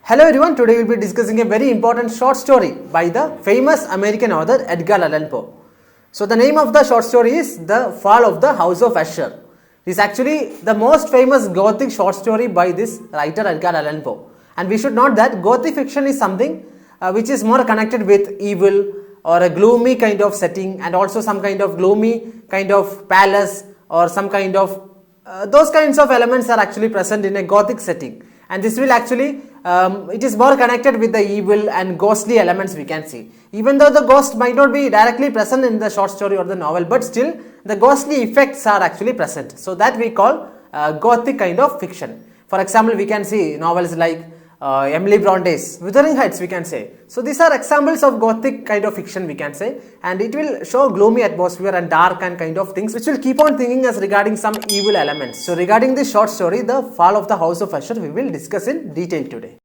Hello everyone, today we will be discussing a very important short story by the famous American author Edgar Allan Poe. So the name of the short story is The Fall of the House of Usher. It is actually the most famous Gothic short story by this writer Edgar Allan Poe. And we should note that Gothic fiction is something which is more connected with evil or a gloomy kind of setting, and also some kind of gloomy kind of palace or some kind of those kinds of elements are actually present in a Gothic setting. And this will actually, it is more connected with the evil and ghostly elements we can see. Even though the ghost might not be directly present in the short story or the novel, but still the ghostly effects are actually present. So that we call Gothic kind of fiction. For example, we can see novels like Emily Bronte's Wuthering Heights, we can say. So these are examples of Gothic kind of fiction we can say, and it will show gloomy atmosphere and dark and kind of things which will keep on thinking us regarding some evil elements. So regarding this short story, The Fall of the House of Usher, we will discuss in detail today.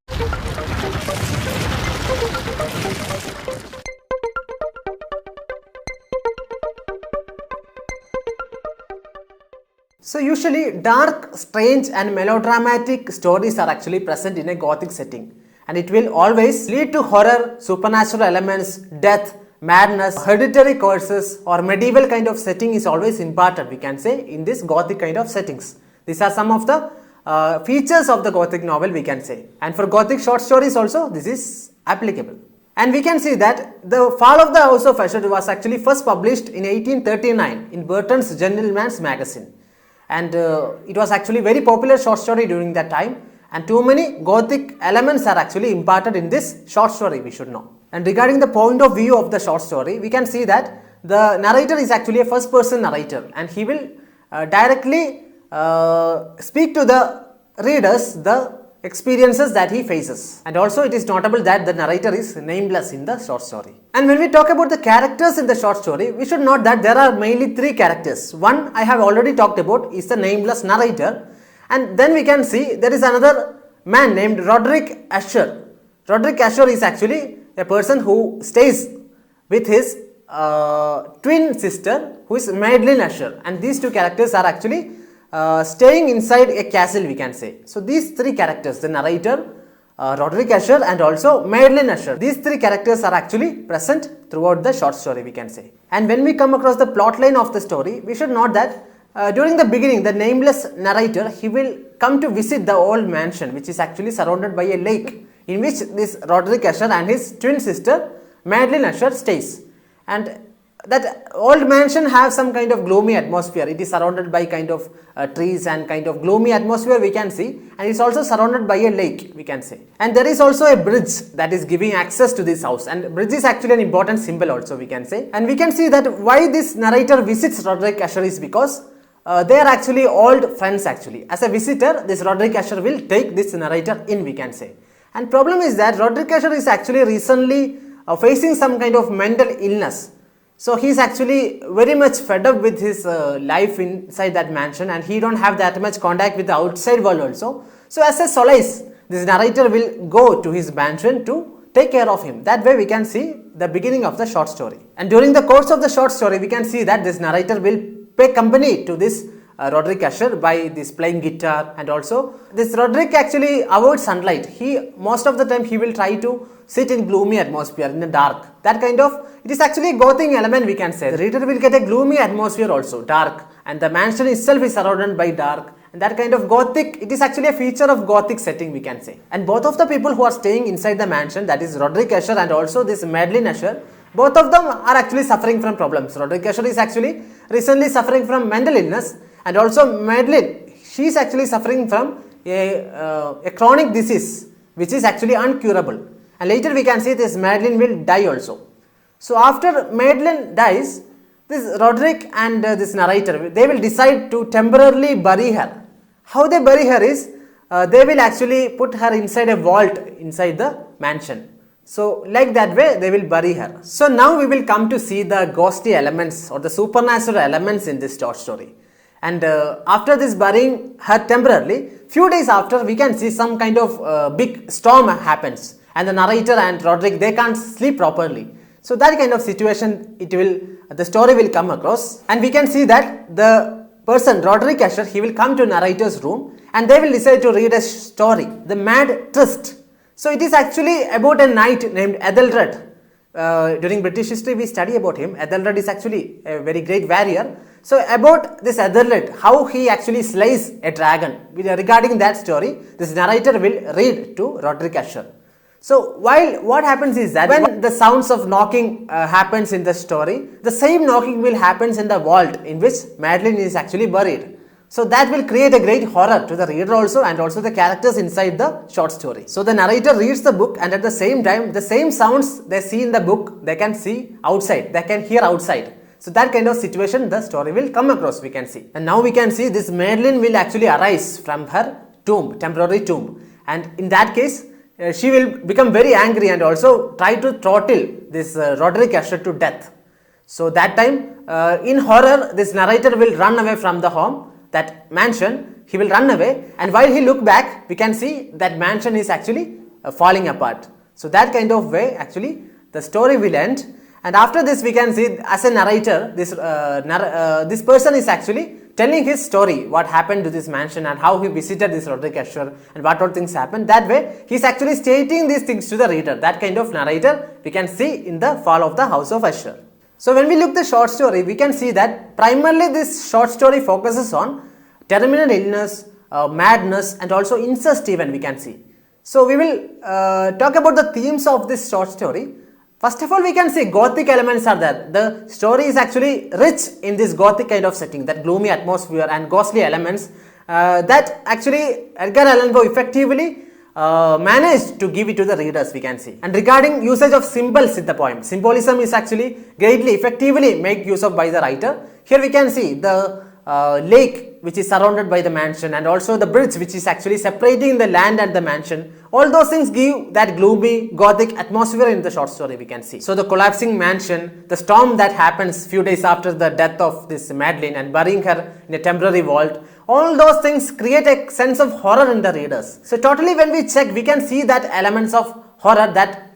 So usually dark, strange and melodramatic stories are actually present in a Gothic setting, and it will always lead to horror, supernatural elements, death, madness, hereditary curses or medieval kind of setting is always imparted, we can say, in this Gothic kind of settings. These are some of the features of the Gothic novel we can say, and for Gothic short stories also this is applicable. And we can see that The Fall of the House of Usher was actually first published in 1839 in Burton's Gentleman's Magazine. And it was actually very popular short story during that time, and too many Gothic elements are actually imparted in this short story, we should know. And regarding the point of view of the short story, we can see that the narrator is actually a first person narrator, and he will directly speak to the readers the experiences that he faces. And also it is notable that the narrator is nameless in the short story. And when we talk about the characters in the short story, we should note that there are mainly three characters. One I have already talked about is the nameless narrator, and then we can see there is another man named Roderick Usher. Roderick Usher is actually a person who stays with his twin sister who is Madeline Usher, and these two characters are actually staying inside a castle, we can say. So these three characters, the narrator, Roderick Usher and also Madeline Usher, these three characters are actually present throughout the short story, we can say. And when we come across the plot line of the story, we should note that during the beginning, the nameless narrator, he will come to visit the old mansion which is actually surrounded by a lake, in which this Roderick Usher and his twin sister Madeline Usher stays. And that old mansion has some kind of gloomy atmosphere. It is surrounded by kind of trees and kind of gloomy atmosphere we can see, and it's also surrounded by a lake, we can say. And there is also a bridge that is giving access to this house, and bridge is actually an important symbol also, we can say. And we can see that why this narrator visits Roderick Usher is because they are actually old friends actually. As a visitor, this Roderick Usher will take this narrator in, we can say. And problem is that Roderick Usher is actually recently facing some kind of mental illness. So he is actually very much fed up with his life inside that mansion, and he don't have that much contact with the outside world also. So as a solace, this narrator will go to his mansion to take care of him. That way we can see the beginning of the short story. And during the course of the short story, we can see that this narrator will pay company to this Roderick Usher by this playing guitar, and also this Roderick actually avoids sunlight. Most of the time he will try to sit in gloomy atmosphere in the dark. That kind of, it is actually a Gothic element we can say. The reader will get a gloomy atmosphere also, dark, and the mansion itself is surrounded by dark, and that kind of Gothic, it is actually a feature of Gothic setting we can say. And both of the people who are staying inside the mansion, that is Roderick Usher and also this Madeline Usher, both of them are actually suffering from problems. Roderick Usher is actually recently suffering from mental illness, and also Madeline, she is actually suffering from a chronic disease which is actually uncurable. And later we can see this Madeline will die also. So after Madeline dies, this Roderick and this narrator, they will decide to temporarily bury her. How they bury her is, they will actually put her inside a vault inside the mansion. So like that way they will bury her. So now we will come to see the ghostly elements or the supernatural elements in this short story. And after this burying her temporarily, few days after we can see some kind of big storm happens, and the narrator and Roderick, they can't sleep properly. So that kind of situation, the story will come across, and we can see that the person Roderick Usher, he will come to narrator's room, and they will decide to read a story, The Mad Tryst. So it is actually about a knight named Ethelred. During British history we study about him. Ethelred is actually a very great warrior. So about this Ethelred, how he actually slays a dragon. Regarding that story, this narrator will read to Roderick Usher. So while what happens is that when the sounds of knocking happens in the story, the same knocking will happens in the vault in which Madeline is actually buried. So that will create a great horror to the reader also, and also the characters inside the short story. So the narrator reads the book, and at the same time the same sounds they see in the book they can see outside, they can hear outside. So that kind of situation the story will come across, we can see. And now we can see this Madeline will actually arise from her tomb, temporary tomb, and in that case she will become very angry and also try to throttle this Roderick Usher to death. So that time in horror this narrator will run away from the home, that mansion, he will run away, and while he look back we can see that mansion is actually falling apart. So that kind of way actually the story will end. And after this we can see as a narrator, this person is actually telling his story, what happened to this mansion and how he visited this Roderick Usher and what all things happened. That way he is actually stating these things to the reader. That kind of narrator we can see in the Fall of the House of Usher. So when we look the short story, we can see that primarily this short story focuses on terminal illness, madness, and also incest even we can see. So we will talk about the themes of this short story. First of all, we can see Gothic elements are there. The story is actually rich in this Gothic kind of setting, that gloomy atmosphere and ghostly elements that actually Edgar Allan Poe effectively managed to give it to the readers, we can see. And regarding usage of symbols in the poem, symbolism is actually greatly effectively made use of by the writer. Here we can see the lake which is surrounded by the mansion, and also the bridge which is actually separating the land and the mansion. All those things give that gloomy Gothic atmosphere in the short story, we can see. So the collapsing mansion, the storm that happens few days after the death of this Madeline and burying her in a temporary vault, all those things create a sense of horror in the readers. So totally when we check, we can see that elements of horror that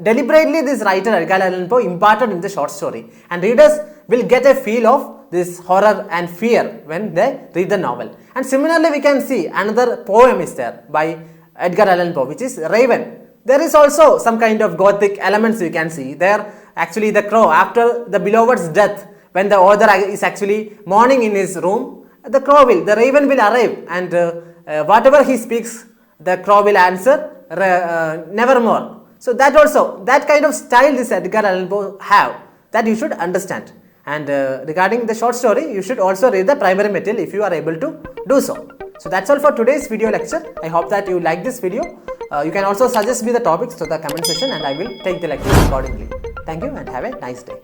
deliberately this writer Edgar Allan Poe imparted in the short story, and readers will get a feel of this horror and fear when they read the novel. And similarly we can see another poem is there by Edgar Allan Poe, which is Raven. There is also some kind of Gothic elements we can see there. Actually the crow, after the beloved's death, when the author is actually mourning in his room, the raven will arrive, and whatever he speaks, the crow will answer nevermore. So that also, that kind of style this Edgar Allan Poe have, that you should understand. And regarding the short story, you should also read the primary material if you are able to do so. So that's all for today's video lecture. I hope that you like this video. You can also suggest me the topics to the comment section, and I will take the lecture accordingly. Thank you and have a nice day.